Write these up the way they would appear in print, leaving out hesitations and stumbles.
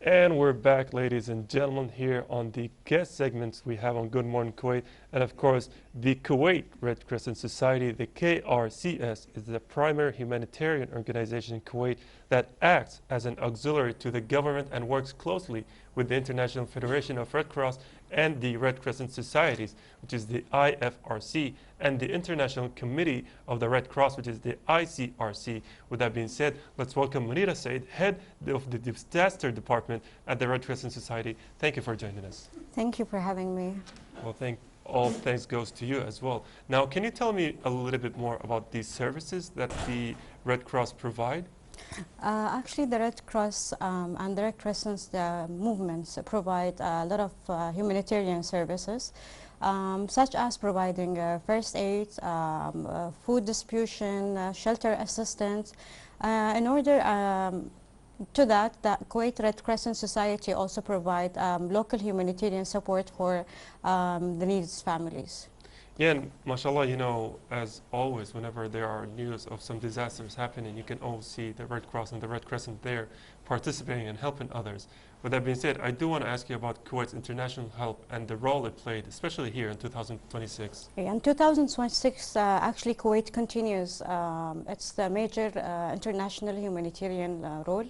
And we're back, ladies and gentlemen, here on the guest segments we have on Good Morning Kuwait. And of course, the Kuwait Red Crescent Society, the KRCS, is the primary humanitarian organization in Kuwait that acts as an auxiliary to the government and works closely with the International Federation of Red Cross and the Red Crescent Societies, which is the IFRC, and the International Committee of the Red Cross, which is the ICRC. With that being said, let's welcome Muneera Alsaeed, head of the Disaster Department at the Red Crescent Society. Thank you for joining us. Thank you for having me. Well, all thanks goes to you as well. Now, can you tell me a little bit more about these services that the Red Cross provide? Actually, the Red Cross and the Red Crescent movements provide a lot of humanitarian services, such as providing first aid, food distribution, shelter assistance. In order to that, the Kuwait Red Crescent Society also provide local humanitarian support for the needs families. Yeah, and mashallah, you know, as always, whenever there are news of some disasters happening, you can always see the Red Cross and the Red Crescent there participating and helping others. With that being said, I do want to ask you about Kuwait's international help and the role it played, especially here in 2026. In 2026, actually, Kuwait continues its major international humanitarian role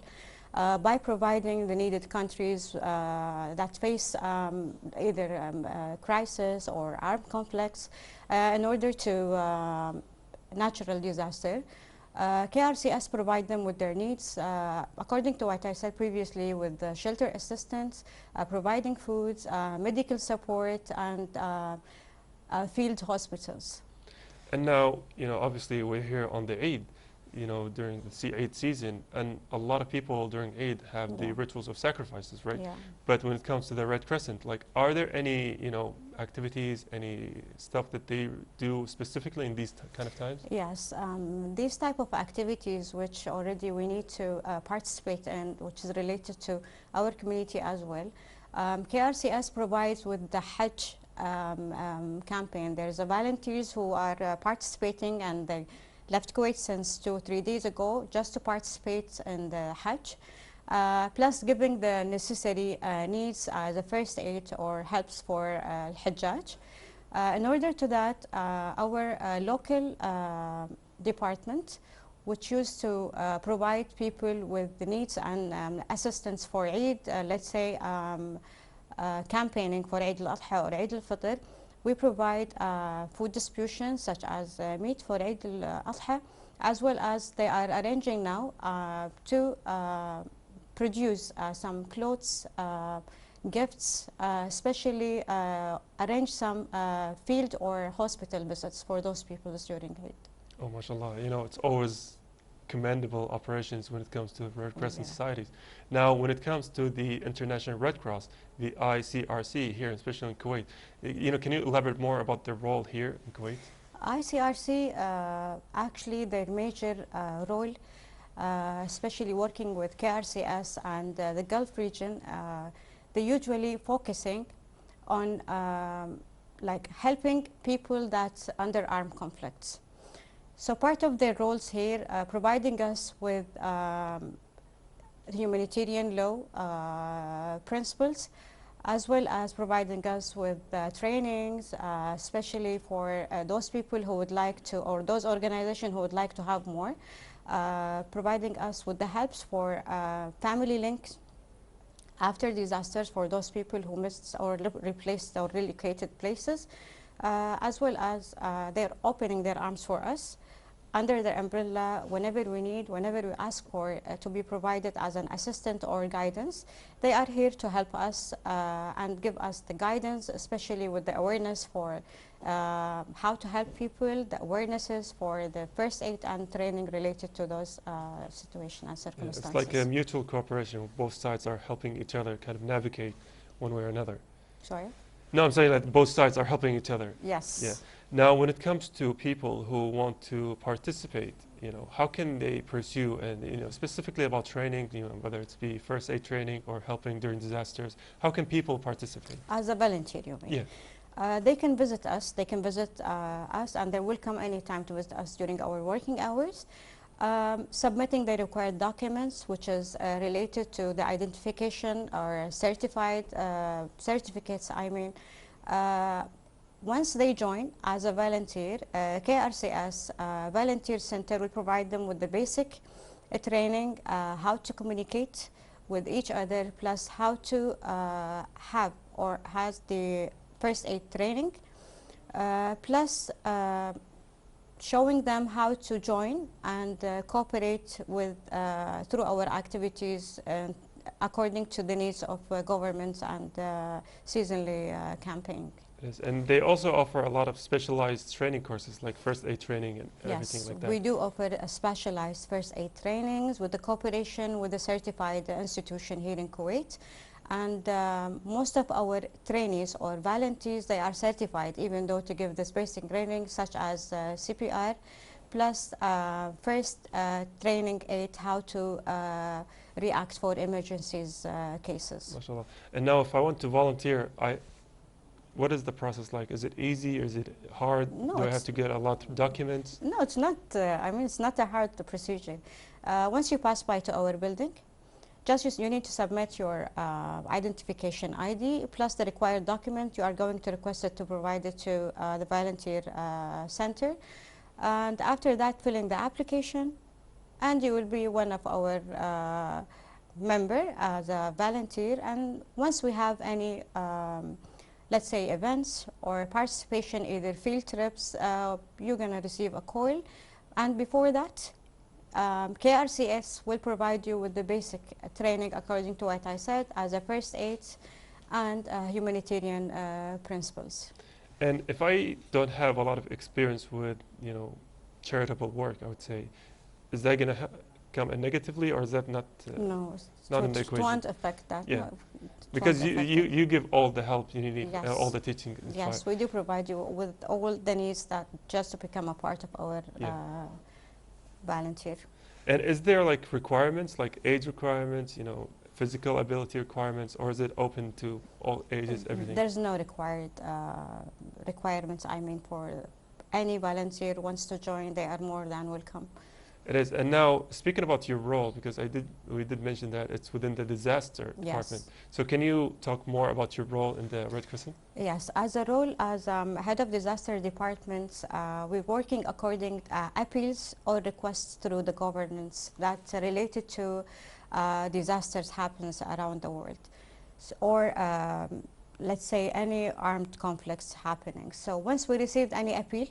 by providing the needed countries that face either crisis or armed conflicts in order to natural disaster. KRCS provide them with their needs, according to what I said previously, with shelter assistance, providing foods, medical support, and field hospitals. And now, you know, obviously we're here on the Eid, you know, during the Eid season, and a lot of people during Eid have the rituals of sacrifices, right? Yeah. But when it comes to the Red Crescent, like, are there any, you know, activities, any stuff that they do specifically in these kind of times? Yes, these type of activities which already we need to participate in, which is related to our community as well. KRCS provides with the Hajj campaign. There's a volunteers who are participating, and they left Kuwait since 2 or 3 days ago just to participate in the Hajj, plus giving the necessary needs, the first aid or helps for Hajjaj. In order to that, our local department, which used to provide people with the needs and assistance for Eid, let's say campaigning for Eid al-Adha or Eid al-Fitr, we provide food distribution such as meat for Eid al-Adha, as well as they are arranging now to produce some clothes, gifts, especially arrange some field or hospital visits for those people during Eid. Oh, mashallah. You know, it's always commendable operations when it comes to Red Crescent societies. Now, when it comes to the International Red Cross, the ICRC here, especially in Kuwait, you know, can you elaborate more about their role here in Kuwait? ICRC, actually their major role, especially working with KRCS and the Gulf region, they usually focusing on like helping people that's under armed conflicts. So part of their roles here, providing us with humanitarian law principles, as well as providing us with trainings, especially for those people who would like to, or those organizations who would like to have more, providing us with the helps for family links after disasters for those people who missed or replaced or relocated places, as well as they're opening their arms for us under their umbrella whenever we need, whenever we ask for to be provided as an assistant or guidance. They are here to help us and give us the guidance, especially with the awareness for how to help people, the awarenesses for the first aid and training related to those situations and circumstances. It's like a mutual cooperation. Both sides are helping each other kind of navigate one way or another. Sorry? No, I'm saying that both sides are helping each other. Yes. Yeah. Now, when it comes to people who want to participate, you know, how can they pursue, and you know, specifically about training, you know, whether it's be first aid training or helping during disasters, how can people participate? As a volunteer, you mean? Yeah. They can visit us. They can visit us, and they're welcome anytime to visit us during our working hours. Submitting the required documents, which is related to the identification or certificates, I mean. Once they join as a volunteer, KRCS Volunteer Center will provide them with the basic training, how to communicate with each other, plus how to have or has the first aid training, plus showing them how to join and cooperate with through our activities according to the needs of governments and seasonally campaign. Yes, and they also offer a lot of specialized training courses like first aid training and everything like that. Yes, we do offer specialized first aid trainings with the cooperation with a certified institution here in Kuwait. And most of our trainees or volunteers, they are certified, even though to give this basic training such as CPR, plus first training aid how to react for emergencies cases. MashaAllah. And now if I want to volunteer, what is the process like? Is it easy or is it hard? No, do I have to get a lot of documents? No, it's not. I mean, it's not a hard procedure. Once you pass by to our building, just you need to submit your identification ID plus the required document. You are going to request it to provide it to the volunteer center. And after that, fill in the application, and you will be one of our member as a volunteer. And once we have any let's say events or participation, either field trips, you're going to receive a call. And before that, KRCS will provide you with the basic training according to what I said as a first aid and humanitarian principles. And if I don't have a lot of experience with, charitable work, I would say, is that going to come negatively, or is that not? No, not in the equation. It won't affect that. Yeah. No, because you give all the help you need, yes. All the teaching. Yes, we do provide you with all the needs that just to become a part of our volunteer. And is there like requirements, like age requirements, physical ability requirements, or is it open to all ages, everything? There's no required requirements. I mean, for any volunteer wants to join, they are more than welcome. It is. And now, speaking about your role, because we did mention that it's within the disaster department. So can you talk more about your role in the Red Crescent? Yes, as a role as head of disaster departments, we're working according appeals or requests through the governance that's related to disasters happens around the world, or let's say any armed conflicts happening. So once we received any appeal,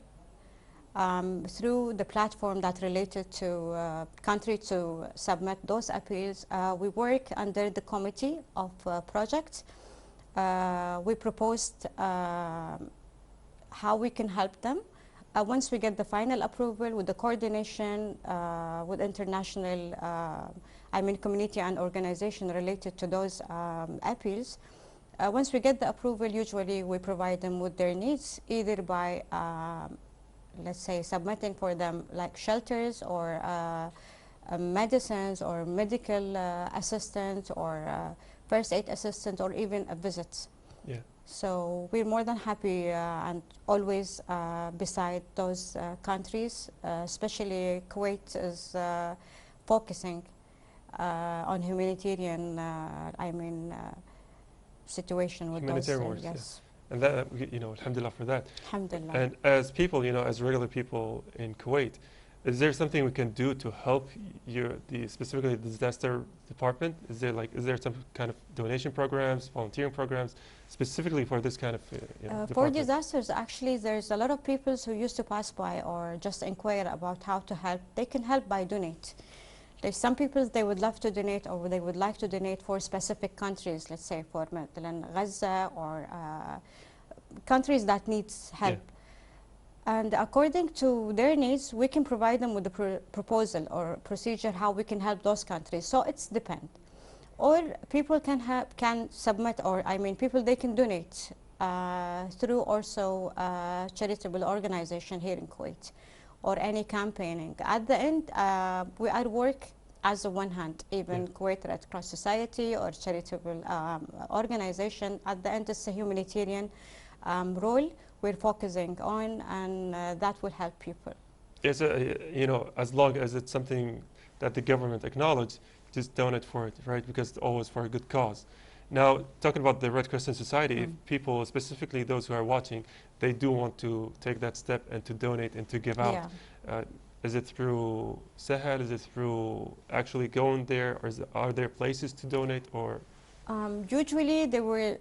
through the platform that related to country to submit those appeals, we work under the committee of projects. We proposed how we can help them. Once we get the final approval with the coordination with international, community and organization related to those appeals, once we get the approval, usually we provide them with their needs, either by let's say submitting for them like shelters or medicines or medical assistance or first aid assistance or even a visit. Yeah. So we're more than happy and always beside those countries, especially Kuwait is focusing on humanitarian situation with those. Works, yes. And that, alhamdulillah for that. Alhamdulillah. And as people, as regular people in Kuwait, is there something we can do to help specifically the disaster department? Is there some kind of donation programs, volunteering programs, specifically for this kind of for disasters? Actually, there's a lot of people who used to pass by or just inquire about how to help. They can help by donate. There's some people they would love to donate, or they would like to donate for specific countries, let's say for Gaza or countries that needs help. Yeah. And according to their needs, we can provide them with the proposal or procedure how we can help those countries. So it's depend. Or people can submit, or people they can donate through also charitable organization here in Kuwait, or any campaigning. At the end, we are work as a one hand, even Kuwait Red Cross Society or charitable organization. At the end, it's a humanitarian role we're focusing on, and that will help people. It's you know, as long as it's something that the government acknowledge, just donate for it, right? Because it's always for a good cause. Now, talking about the Red Crescent Society, if people, specifically those who are watching, they do want to take that step and to donate and to give out. Yeah. Is it through Sahel? Is it through actually going there? Or are there places to donate? Or Usually they were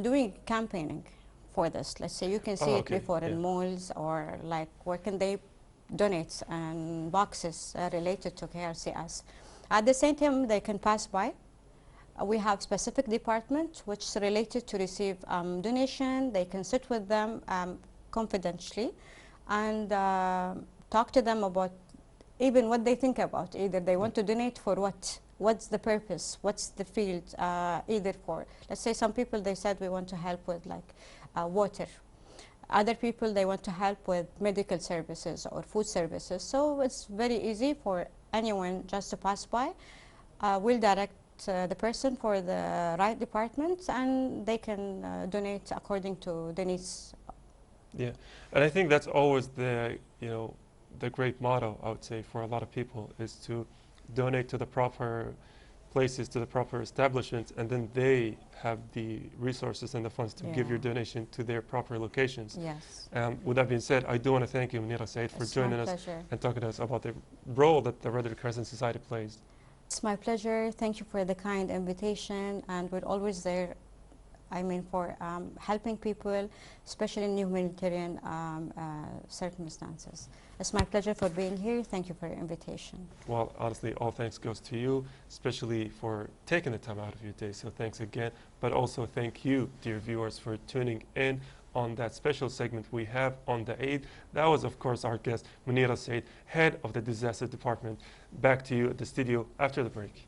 doing campaigning for this. Let's say you can see it before in malls, or like where can they donate and boxes related to KRCS. At the same time, they can pass by. We have specific department which is related to receive donation. They can sit with them confidentially and talk to them about even what they think about. Either they want to donate for what's the purpose, what's the field, either for, let's say some people, they said we want to help with like water. Other people, they want to help with medical services or food services. So it's very easy for anyone just to pass by. We'll direct the person for the right department, and they can donate according to the needs. Yeah, and I think that's always the, you know, the great motto, I would say, for a lot of people, is to donate to the proper places, to the proper establishments, and then they have the resources and the funds to give your donation to their proper locations. Yes. With that being said, I do want to thank you, Muneera Alsaeed, for joining us and talking to us about the role that the Red Crescent Society plays. It's my pleasure. Thank you for the kind invitation, and we're always there, I mean, for helping people, especially in humanitarian circumstances. It's my pleasure for being here. Thank you for your invitation. Well, honestly, all thanks goes to you, especially for taking the time out of your day. So thanks again. But also thank you, dear viewers, for tuning in on that special segment we have on the Eid. That was, of course, our guest, Muneera Alsaeed, head of the disaster department. Back to you at the studio after the break.